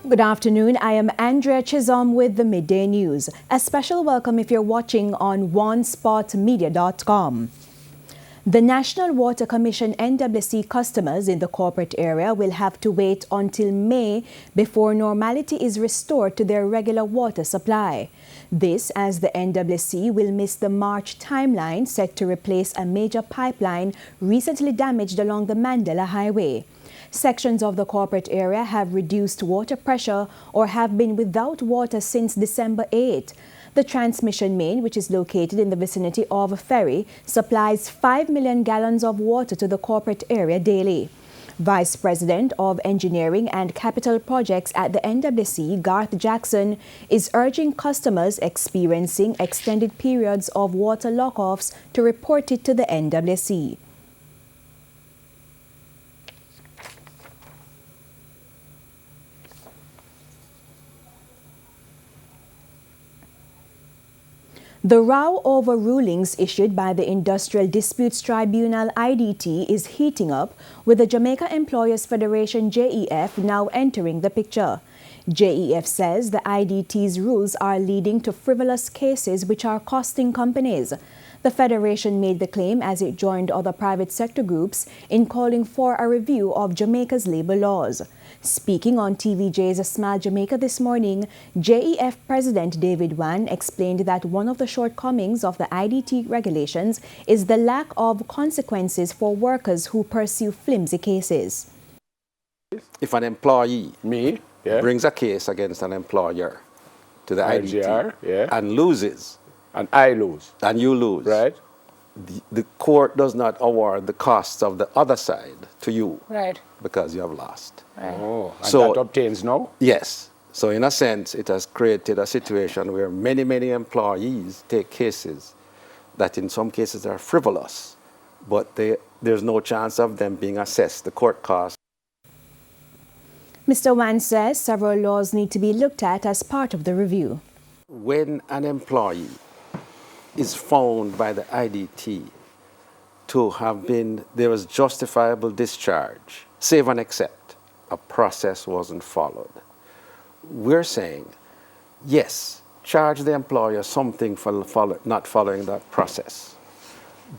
Good afternoon. I am Andrea Chisholm with the Midday News. A special welcome if you're watching on onespotmedia.com. The National Water Commission NWC customers in the corporate area will have to wait until May before normality is restored to their regular water supply. This as the NWC will miss the March timeline set to replace a major pipeline recently damaged along the Mandela Highway. Sections of the corporate area have reduced water pressure or have been without water since December 8. The transmission main, which is located in the vicinity of a ferry, supplies 5 million gallons of water to the corporate area daily. Vice President of Engineering and Capital Projects at the NWC, Garth Jackson, is urging customers experiencing extended periods of water lockoffs to report it to the NWC. The row over rulings issued by the Industrial Disputes Tribunal IDT is heating up, with the Jamaica Employers Federation JEF now entering the picture. JEF says the IDT's rules are leading to frivolous cases which are costing companies. The federation made the claim as it joined other private sector groups in calling for a review of Jamaica's labor laws. Speaking on TVJ's Smile Jamaica this morning, JEF President David Wan explained that one of the shortcomings of the IDT regulations is the lack of consequences for workers who pursue flimsy cases. If an employee brings a case against an employer to the IDT and loses, and I lose, and you lose, right? The court does not award the costs of the other side to you, right? Because you have lost. Right. Oh, and so that obtains now? Yes. So in a sense, it has created a situation where many employees take cases that in some cases are frivolous, but there's no chance of them being assessed the court costs. Mr. Wan says several laws need to be looked at as part of the review. When an employee is found by the IDT to have been, there was justifiable discharge, save and except a process wasn't followed. We're saying, yes, charge the employer something for not following that process,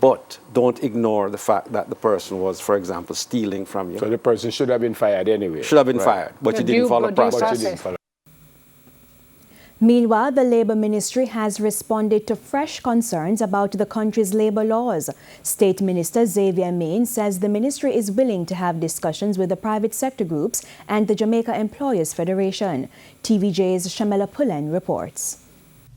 but don't ignore the fact that the person was, for example, stealing from you. So the person should have been fired anyway. Should have been fired, but you didn't follow process. Meanwhile, the Labour Ministry has responded to fresh concerns about the country's labour laws. State Minister Xavier Main says the ministry is willing to have discussions with the private sector groups and the Jamaica Employers Federation. TVJ's Shamela Pullen reports.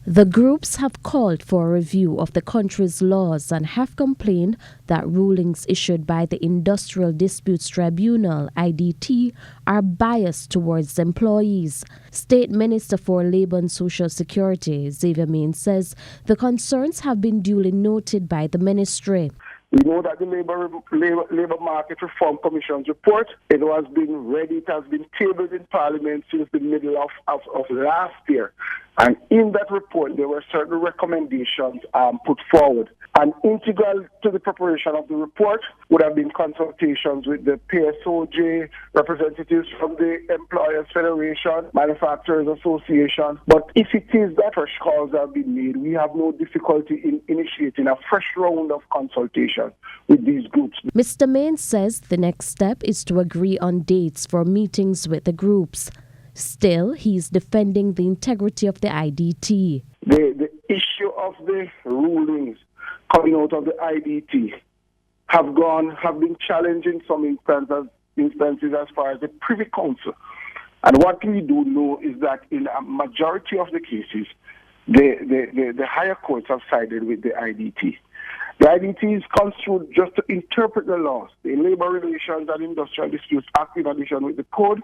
The groups have called for a review of the country's laws and have complained that rulings issued by the Industrial Disputes Tribunal, IDT, are biased towards employees. State Minister for Labour and Social Security, Xavier Main, says the concerns have been duly noted by the ministry. We know that the Labour Market Reform Commission's report, it has been ready, it has been tabled in Parliament since the middle of last year. And in that report, there were certain recommendations put forward. And integral to the preparation of the report would have been consultations with the PSOJ, representatives from the Employers Federation, Manufacturers Association. But if it is that fresh calls have been made, we have no difficulty in initiating a fresh round of consultation with these groups. Mr. Main says the next step is to agree on dates for meetings with the groups. Still, he is defending the integrity of the IDT. The issue of the rulings coming out of the IDT have been challenged in some instances as far as the Privy Council. And what we do know is that in a majority of the cases, the higher courts have sided with the IDT. The IDT is construed just to interpret the laws, the Labour Relations and Industrial Disputes Act in addition with the code,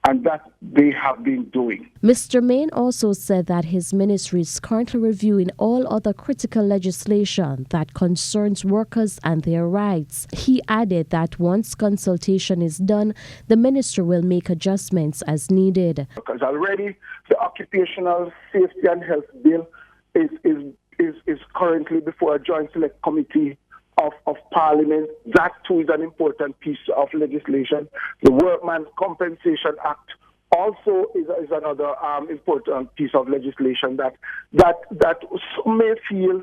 and that they have been doing. Mr. Main also said that his ministry is currently reviewing all other critical legislation that concerns workers and their rights. He added that once consultation is done, the ministry will make adjustments as needed. Because already the Occupational Safety and Health Bill is currently before a Joint Select Committee of Parliament. That too is an important piece of legislation. The Workman Compensation Act also is another important piece of legislation that some may feel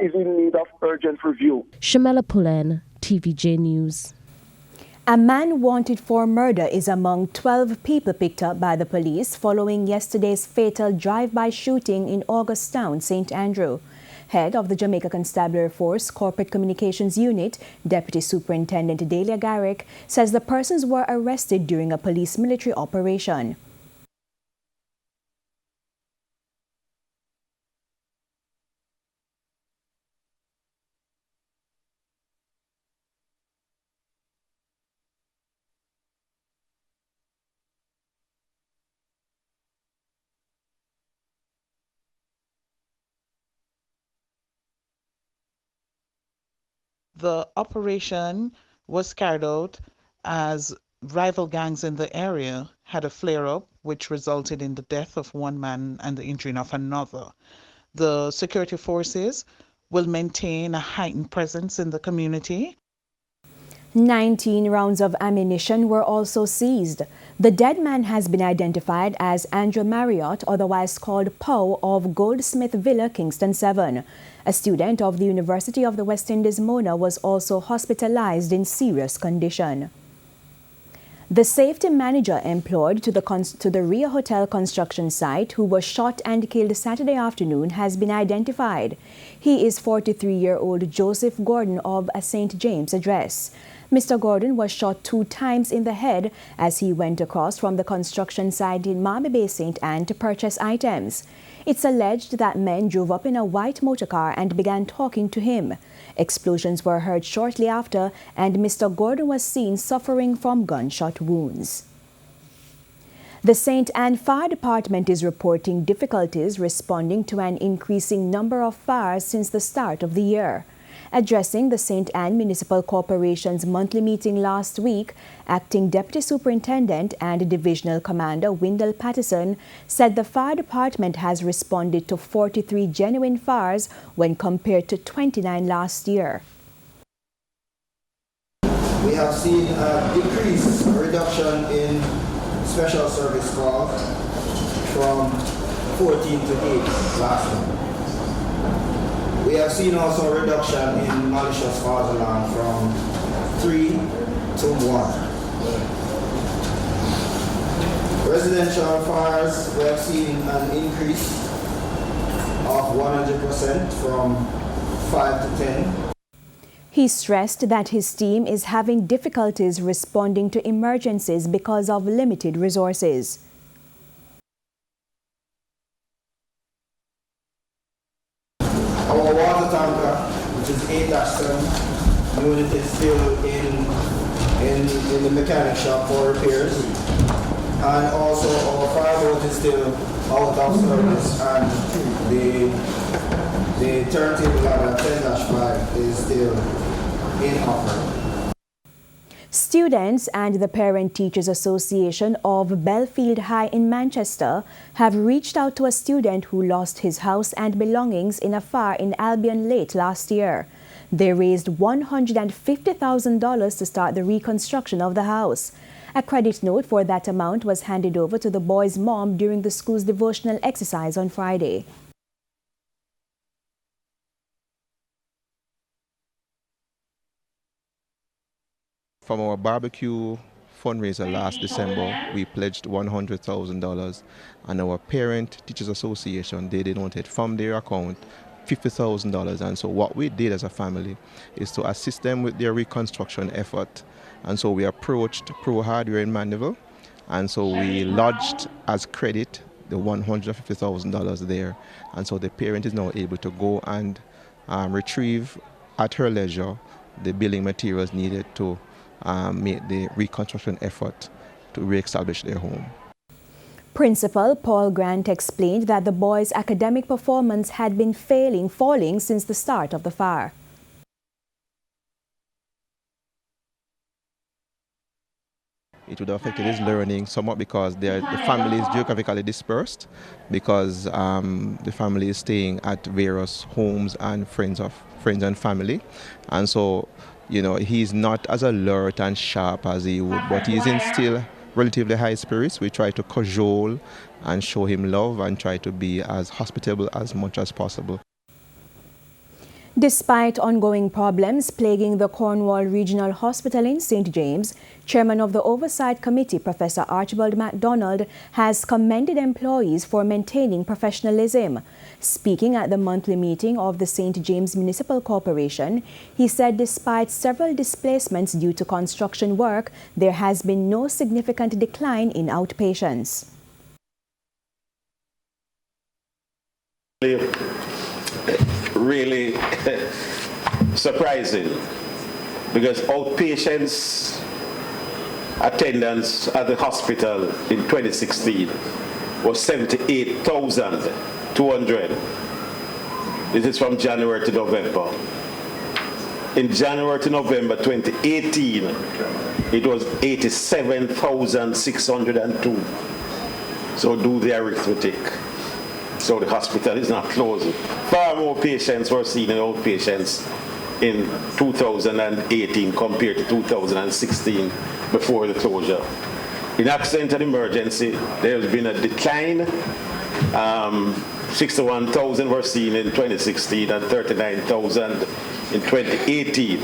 is in need of urgent review. Shamela Pullen, TVJ News. A man wanted for murder is among 12 people picked up by the police following yesterday's fatal drive-by shooting in Augustown, St. Andrew. Head of the Jamaica Constabulary Force Corporate Communications Unit, Deputy Superintendent Delia Garrick, says the persons were arrested during a police military operation. The operation was carried out as rival gangs in the area had a flare-up which resulted in the death of one man and the injury of another. The security forces will maintain a heightened presence in the community. 19 rounds of ammunition were also seized. The dead man has been identified as Andrew Marriott, otherwise called Poe, of Goldsmith Villa, Kingston 7. A student of the University of the West Indies, Mona, was also hospitalized in serious condition. The safety manager employed to the Ria Hotel construction site, who was shot and killed Saturday afternoon, has been identified. He is 43-year-old Joseph Gordon of a St. James address. Mr. Gordon was shot 2 times in the head as he went across from the construction site in Marby Bay, St. Anne to purchase items. It's alleged that men drove up in a white motorcar and began talking to him. Explosions were heard shortly after, and Mr. Gordon was seen suffering from gunshot wounds. The St. Anne Fire Department is reporting difficulties responding to an increasing number of fires since the start of the year. Addressing the St. Anne Municipal Corporation's monthly meeting last week, Acting Deputy Superintendent and Divisional Commander Wendell Patterson said the fire department has responded to 43 genuine fires when compared to 29 last year. We have seen a reduction in special service calls from 14 to 8 last month. We have seen also a reduction in malicious false alarm from 3 to 1. Residential fires, we have seen an increase of 100% from 5 to 10. He stressed that his team is having difficulties responding to emergencies because of limited resources. Our water tanker, which is 8-7 unit, is still in the mechanic shop for repairs. And also our fireboat is still out of service, and the turntable ladder 10-5 is still in offer. Students and the Parent Teachers Association of Bellfield High in Manchester have reached out to a student who lost his house and belongings in a fire in Albion late last year. They raised $150,000 to start the reconstruction of the house. A credit note for that amount was handed over to the boy's mom during the school's devotional exercise on Friday. From our barbecue fundraiser last December, we pledged $100,000, and our Parent Teachers Association, they donated from their account $50,000. And so what we did as a family is to assist them with their reconstruction effort. And so we approached Pro Hardware in Mandeville, and so we lodged as credit the $150,000 there. And so the parent is now able to go and retrieve at her leisure the building materials needed to make the reconstruction effort to re-establish their home. Principal Paul Grant explained that the boys' academic performance had been falling since the start of the fire. It would have affected his learning somewhat because the family is geographically dispersed, because the family is staying at various homes and friends and family, and so, you know, he's not as alert and sharp as he would, but he's in still relatively high spirits. We try to cajole and show him love and try to be as hospitable as much as possible. Despite ongoing problems plaguing the Cornwall Regional Hospital in St. James, Chairman of the Oversight Committee, Professor Archibald MacDonald, has commended employees for maintaining professionalism. Speaking at the monthly meeting of the St. James Municipal Corporation, he said despite several displacements due to construction work, there has been no significant decline in outpatients. Really surprising, because outpatients attendance at the hospital in 2016 was 78,200. This is from January to November. In January to November 2018, it was 87,602. So do the arithmetic. So the hospital is not closing. Far more patients were seen in outpatients in 2018 compared to 2016 before the closure. In accident and emergency, there has been a decline. 61,000 were seen in 2016 and 39,000 in 2018.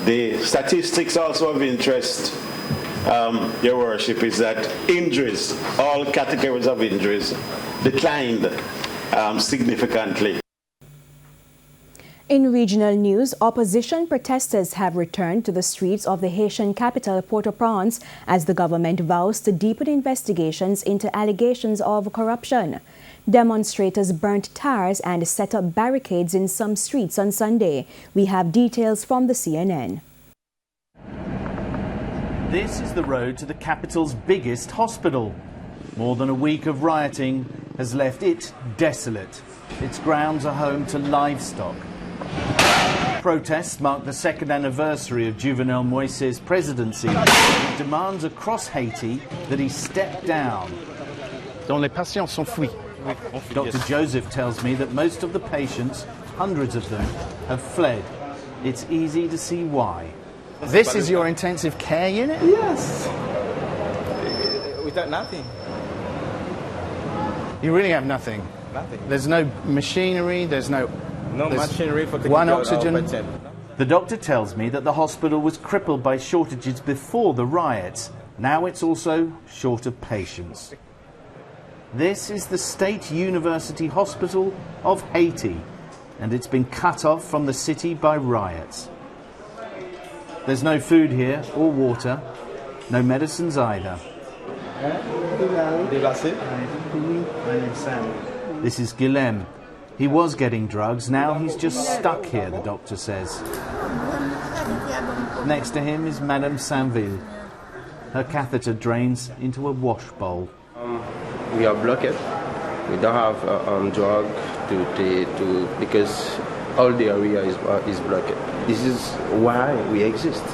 The statistics also of interest, Your Worship, is that injuries, all categories of injuries, declined significantly. In regional news, opposition protesters have returned to the streets of the Haitian capital, Port-au-Prince, as the government vows to deepen investigations into allegations of corruption. Demonstrators burnt tires and set up barricades in some streets on Sunday. We have details from the CNN. This is the road to the capital's biggest hospital. More than a week of rioting has left it desolate. Its grounds are home to livestock. Protests mark the second anniversary of Juvenal Moise's presidency, with demands across Haiti that he step down. Dr. Joseph tells me that most of the patients, hundreds of them, have fled. It's easy to see why. This is your intensive care unit? Yes. Without nothing. You really have nothing? Nothing. There's no machinery, there's no machinery for one oxygen. The doctor tells me that the hospital was crippled by shortages before the riots. Now it's also short of patients. This is the State University Hospital of Haiti, and it's been cut off from the city by riots. There's no food here or water, no medicines either. This is Guilhem. He was getting drugs, now he's just stuck here, the doctor says. Next to him is Madame Sainville. Her catheter drains into a wash bowl. We are blocked. We don't have drug because all the area is blocked. This is why we exist,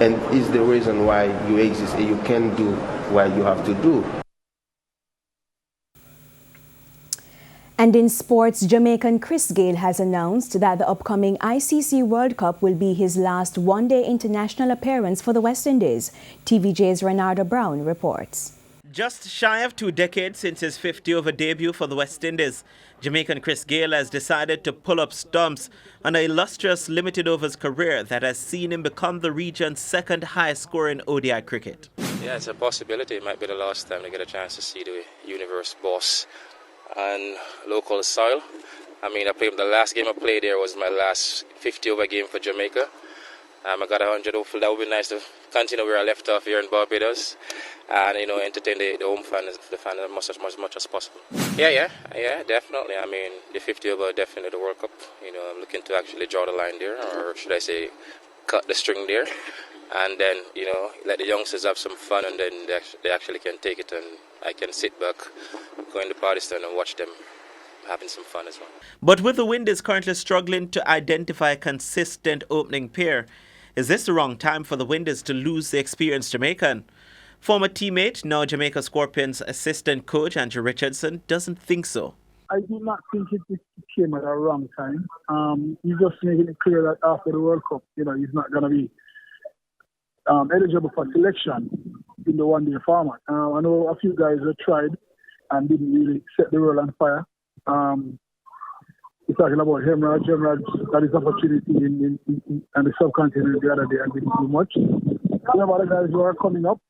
and is the reason why you exist and you can do what you have to do. And in sports, Jamaican Chris Gayle has announced that the upcoming ICC World Cup will be his last one-day international appearance for the West Indies. TVJ's Renardo Brown reports. Just shy of 2 decades since his 50-over debut for the West Indies, Jamaican Chris Gayle has decided to pull up stumps on an illustrious limited overs career that has seen him become the region's second highest scorer in ODI cricket. Yeah, it's a possibility. It might be the last time to get a chance to see the universe boss on local soil. I mean, the last game I played there was my last 50-over game for Jamaica. I got 100. Hopefully that would be nice to continue where I left off here in Barbados, and entertain the home fans, the fans as much as possible. Yeah, definitely. I mean, the 50-over definitely the World Cup. I'm looking to actually draw the line there, or should I say, cut the string there, and then let the youngsters have some fun, and then they actually can take it, and I can sit back, go in the party stand, and watch them having some fun as well. But with the Windies currently struggling to identify a consistent opening pair, is this the wrong time for the Windies to lose the experienced Jamaican? Former teammate, now Jamaica Scorpions assistant coach Andrew Richardson doesn't think so. I do not think it came at a wrong time. He's just making it clear that after the World Cup, he's not going to be eligible for selection. in the one-day format. I know a few guys have tried and didn't really set the world on fire. We're talking about Hemorrhage got his opportunity in the subcontinent the other day and didn't do much. We have other guys who are coming up.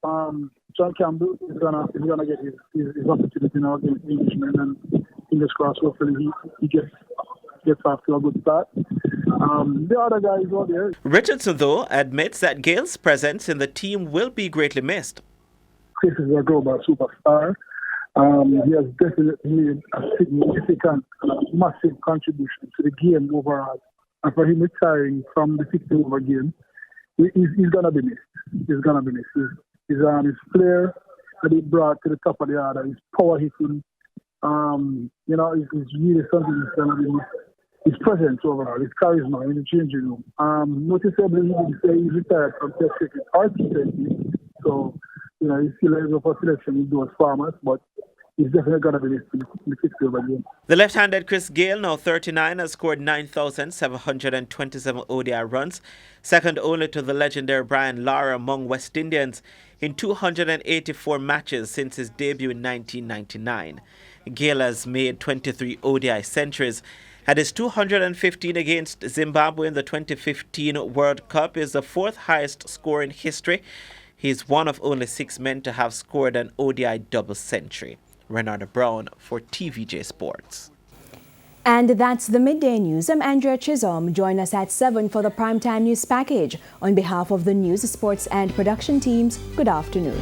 John Campbell is gonna get his opportunity now against Englishmen, and fingers crossed, hopefully he gets off to a good start. The other guys out there. Richardson, though, admits that Gale's presence in the team will be greatly missed. Chris is a global superstar. He has definitely made a significant, massive contribution to the game overall. And for him retiring from the 60-over game, he's going to be missed. He's going to be missed. His flair that he brought to the top of the order, his power hitting, is really something that's going to be missed. His presence overall, his charisma in the changing room. Noticeably, he didn't say he's retired from Test cricket or T20. So, he's still able for selection in those formats, but he's definitely going to be in the 60-over game. The left-handed Chris Gale, now 39, has scored 9,727 ODI runs, second only to the legendary Brian Lara among West Indians in 284 matches since his debut in 1999. Gale has made 23 ODI centuries, and his 215 against Zimbabwe in the 2015 World Cup is the fourth highest score in history. He's one of only 6 men to have scored an ODI double century. Renata Brown for TVJ Sports. And that's the Midday News. I'm Andrea Chisholm. Join us at 7 for the Primetime News Package. On behalf of the news, sports and production teams, good afternoon.